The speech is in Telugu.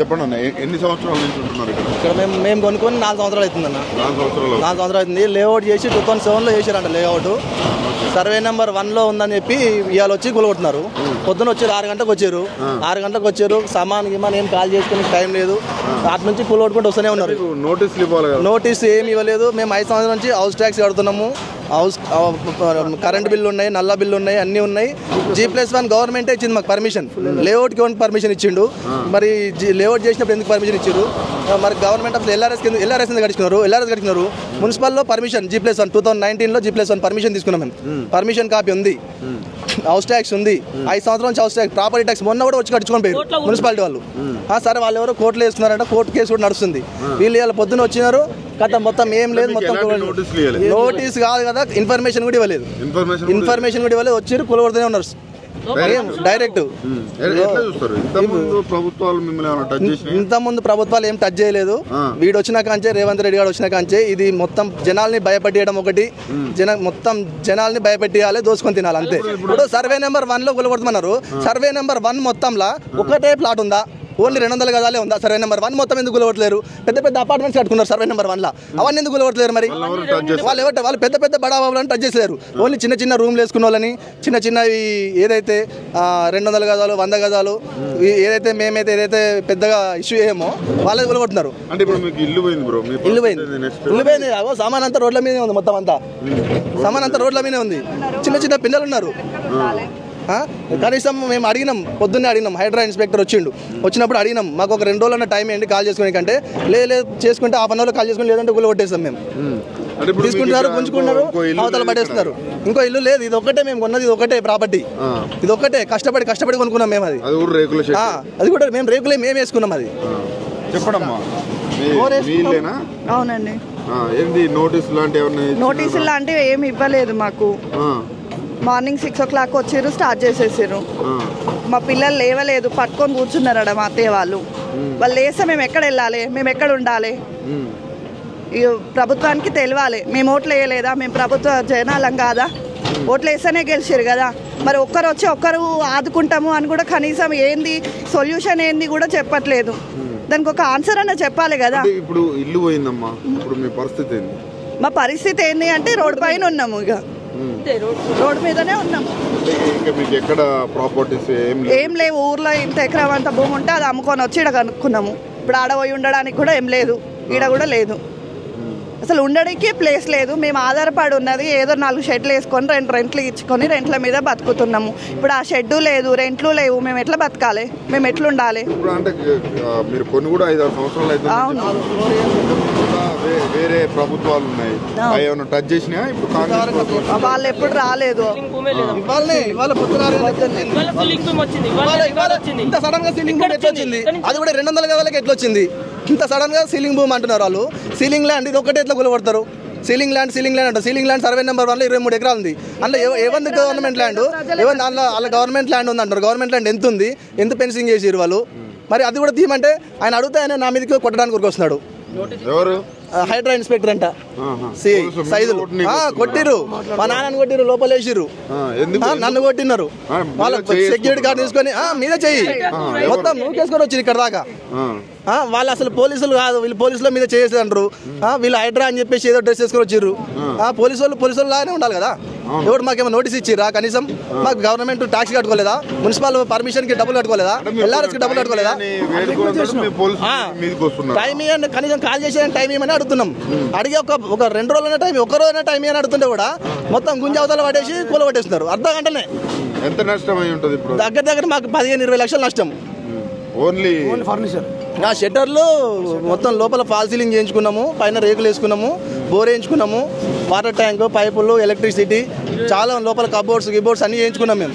చెప్పండి అన్న, ఎన్ని సంవత్సరాల నుంచి ఉంటున్నారు ఇక్కడ? మేము కొనుక్కొని 4 సంవత్సరాలు అవుతుందన్న. 4 సంవత్సరాలు అవుతుంది. లేఅవుట్ చేసి 2007లో చేశారంట లేఅవుట్. సర్వే నెంబర్ 1లో ఉందని చెప్పి ఇవాళ వచ్చి కూలగొడుతున్నారు. పొద్దున వచ్చారు 6 గంటలకు వచ్చారు. 6 గంటలకు వచ్చారు, సామాన్ గిమాన్ ఏం కాల్ చేసుకునే టైం లేదు. అటు నుంచి కూలగొట్టుకుంటూ వస్తూనే ఉన్నారు. నోటీస్ ఏమి ఇవ్వలేదు. మేము 5 సంవత్సరాల నుంచి హౌస్ ట్యాక్స్ కడుతున్నాము. హౌస్ కరెంట్ బిల్లు ఉన్నాయి, నల్ల బిల్లు ఉన్నాయి, అన్నీ ఉన్నాయి. G+1 గవర్నమెంటే ఇచ్చింది మాకు పర్మిషన్. లేఅవుట్కి పర్మిషన్ ఇచ్చిండు. మరి లేఅవుట్ చేసినప్పుడు ఎందుకు పర్మిషన్ ఇచ్చారు? మరి గవర్నమెంట్ ఆఫ్ ఎల్ఆర్ఎస్ ఎందుకు గడిచినారు? మున్సిపల్లో పర్మిషన్ G+1 2019లో G+1 పర్మిషన్ తీసుకున్నాం మేము. పర్మిషన్ కాపీ ఉంది, హౌస్ ట్యాక్స్ ఉంది. 5 సంవత్సరాల నుంచి హౌస్ ట్యాక్స్, ప్రాపర్టీ ట్యాక్స్ మొన్న కూడా వచ్చి కట్టుకొని పోయారు మున్సిపాలిటీ వాళ్ళు. సరే వాళ్ళు ఎవరో కోర్టులో వేస్తున్నారంట, కోర్టు కేసు కూడా నడుస్తుంది. వీళ్ళు ఇవాళ పొద్దున వచ్చినారు, కథ మొత్తం ఏం లేదు. మొత్తం నోటీస్ కాదు కదా, ఇన్ఫర్మేషన్ కూడా ఇవ్వలేదు. వచ్చి కూలగొడుతూనే ఉన్నారు డైరెక్ట్. ఇంత ముందు ప్రభుత్వాలు ఏం టచ్ చేయలేదు. వీడు వచ్చిన కాంచే, రేవంత్ రెడ్డి గారు వచ్చిన కాంచే ఇది మొత్తం జనాల్ని భయపెట్టేయడం ఒకటి. మొత్తం జనాల్ని భయపెట్టియాలి, దోసుకొని తినాలి అంతే. ఇప్పుడు సర్వే నెంబర్ 1లో కూలగొడుతున్నారు. సర్వే నెంబర్ 1 మొత్తంలో ఒకటే ప్లాట్ ఉందా? ఓన్లీ 200 గజాలే ఉందా? సర్వే నెంబర్ 1 మొత్తం ఎందుకు కూలగొట్టలేరు? పెద్ద పెద్ద అపార్ట్మెంట్స్ కట్టుకున్నారు సర్వే నెంబర్ 1లో. అవన్నీ ఎందుకు కూలగొట్టలేరు? మరి వాళ్ళు పెద్ద పెద్ద బడాబాబులను టచ్ చేసేవారు. ఓన్లీ చిన్న చిన్న రూమ్లు వేసుకున్న వాళ్ళని, చిన్న చిన్నవి ఏదైతే 200 గజాలు 100 గజాలు ఏదైతే పెద్దగా ఇష్యూ ఏమో వాళ్ళే కూలగొట్టున్నారు. ఇల్లు పోయింది. సామాన్ అంతా రోడ్ల మీదే ఉంది. మొత్తం అంతా సామాన్ అంతా రోడ్ల మీదే ఉంది. చిన్న చిన్న పిల్లలు ఉన్నారు. కనీసం మేము పొద్దున్నే అడిగినాం. హైడ్రా ఇన్స్పెక్టర్ వచ్చినప్పుడు అడిగినాం, మాకు ఒక 2 రోజులన్న టైం ఏంటి కాల్ చేసుకునే కంటే. లేదు చేసుకుంటే 1/2 అవర్లో కాల్ చేసుకుని, లేదంటే గుళ్ళు కొట్టేస్తాం మేము. తీసుకుంటున్నారు, గుంజుకుంటున్నారు, అవతల పడేస్తున్నారు. ఇంకో ఇల్లు లేదు, ఇది ఒక్కటే మేము కొన్నది. ఇది ఒకటే ప్రాపర్టీ, ఇది ఒక్కటే కష్టపడి కొనుక్కున్నాం మేము. అది కూడా మేము రేకులే మేము వేసుకున్నాం. అది చెప్పడమ్మా. అవునండి. నోటీసులు లాంటివి ఏమి ఇవ్వలేదు మాకు. మార్నింగ్ 6 o'clock వచ్చారు, స్టార్ట్ చేసేసారు. మా పిల్లలు లేవలేదు, పట్టుకొని కూర్చున్నారట మా అత్తయ్య వాళ్ళు. లేస్తే మేము ఎక్కడ వెళ్ళాలి, మేము ఎక్కడ ఉండాలి? ప్రభుత్వానికి తెలియాలి. మేము ఓట్లు వేయలేదా? మేము ప్రభుత్వ జనాలం కాదా? ఓట్లు వేస్తేనే గెలిచారు కదా. మరి ఒక్కరు ఆదుకుంటాము అని కూడా కనీసం ఏంది సొల్యూషన్ ఏంది కూడా చెప్పట్లేదు. దానికి ఒక ఆన్సర్ అన్న చెప్పాలి కదా. ఇప్పుడు ఇల్లు పోయిందమ్మా, ఇప్పుడు మీ పరిస్థితి ఏంది? మా పరిస్థితి ఏంది అంటే రోడ్ పైన ఉన్నాము. ఇక రోడ్ మీదనే ఉన్నాము. ఏం లేవు. ఊర్లో ఇంత ఎకరం అంత భూమి ఉంటే అది అమ్ముకొని వచ్చి ఇక్కడ కనుక్కున్నాము. ఇప్పుడు ఆడ పోయి ఉండడానికి కూడా ఏం లేదు, ఈడ కూడా లేదు. అసలు ఉండడానికి ప్లేస్ లేదు. మేము ఆధారపడి ఉన్నది ఏదో 4 షెడ్లు వేసుకొని రెంట్లు ఇచ్చుకొని రెంట్ల మీద బతుకుతున్నాము. ఇప్పుడు ఆ షెడ్డు లేదు, రెంట్లు లేవు. మేము ఎట్లా బతకాలి? మేము ఎట్లా ఉండాలి? అవును. వేరే ప్రభుత్వాలు ఉన్నాయి, టచ్ చేసినా వాళ్ళు ఎప్పుడు రాలేదు. అది కూడా 200 గజాలకి ఎట్లా వచ్చింది? ఇంత సడన్ గా సీలింగ్ భూమి అంటున్నారు వాళ్ళు. సీలింగ్ ల్యాండ్ ఇది ఒకటే ఎట్లా కూలగొడతారు? సీలింగ్ ల్యాండ్ అంటారు. సీలింగ్ ల్యాండ్ సర్వే నెంబర్ 1లో 23 ఎకరాలు ఉంది. అందులో ఏమంది గవర్నమెంట్ ల్యాండ్? వాళ్ళ గవర్నమెంట్ ల్యాండ్ ఉంది అంటారు. గవర్నమెంట్ ల్యాండ్ ఎంత ఉంది? ఎంత ఫెన్సింగ్ చేసిరు వాళ్ళు? మరి అది కూడా తీయమంటే ఆయన అడిగితే ఆయన నా మీదకి కొట్టడానికి వస్తున్నాడు. హైడ్రా ఇన్స్పెక్టర్ అంట, సైదులు కొట్టిరు. మా నాన్నని కొట్టిరు, లోపల వేసిరు. నన్ను కొట్టినారు. వాళ్ళ సెక్యూరిటీ గార్డ్ తీసుకొని మీద చెయ్యి మొత్తం నూకేసుకొని వచ్చి ఇక్కడ దాకా. వాళ్ళు అసలు పోలీసులు కాదు, వీళ్ళు పోలీసుల మీద చేసేది అంటారు. వీళ్ళు హైడ్రా అని చెప్పేసి ఏదో డ్రెస్ వేసుకొని వచ్చిర్రు. పోలీసులు లాగానే ఉండాలి కదా. ఎవరు మాకేమో నోటీస్ ఇచ్చిరా? కనీసం మాకు గవర్నమెంట్ ట్యాక్స్ కట్టుకోలేదా? మున్సిపల్ పర్మిషన్ కి డబ్బులు కట్టుకోలేదా? ఎల్ఆర్ఎస్ కి డబ్బులు కట్టుకోలేదా? టైం ఇవ్వండి, కనీసం కాల్ చేసే టైం ఇవ్వమని అడుగుతున్నాం. అడిగి ఒక 2 రోజులైనా టైం, 1 రోజైనా టైం ఇవ్వని అడుగుతుంటే కూడా మొత్తం గుంజ అవతల పడేసి కూల పట్టేస్తున్నారు. అర్ధ గంటనే. ఎంత నష్టం అయి ఉంటుంది? దగ్గర మాకు 15-20 లక్షలు నష్టం. ఓన్లీ ఫర్నిచర్, షట్టర్లు మొత్తం లోపల ఫాల్ సీలింగ్ చేయించుకున్నాము, పైన రేకులు వేసుకున్నాము, బోర్ వేయించుకున్నాము, వాటర్ ట్యాంక్, పైపులు, ఎలక్ట్రిసిటీ, చాలా లోపల కబోర్డ్స్ అన్ని చేయించుకున్నాం మేము.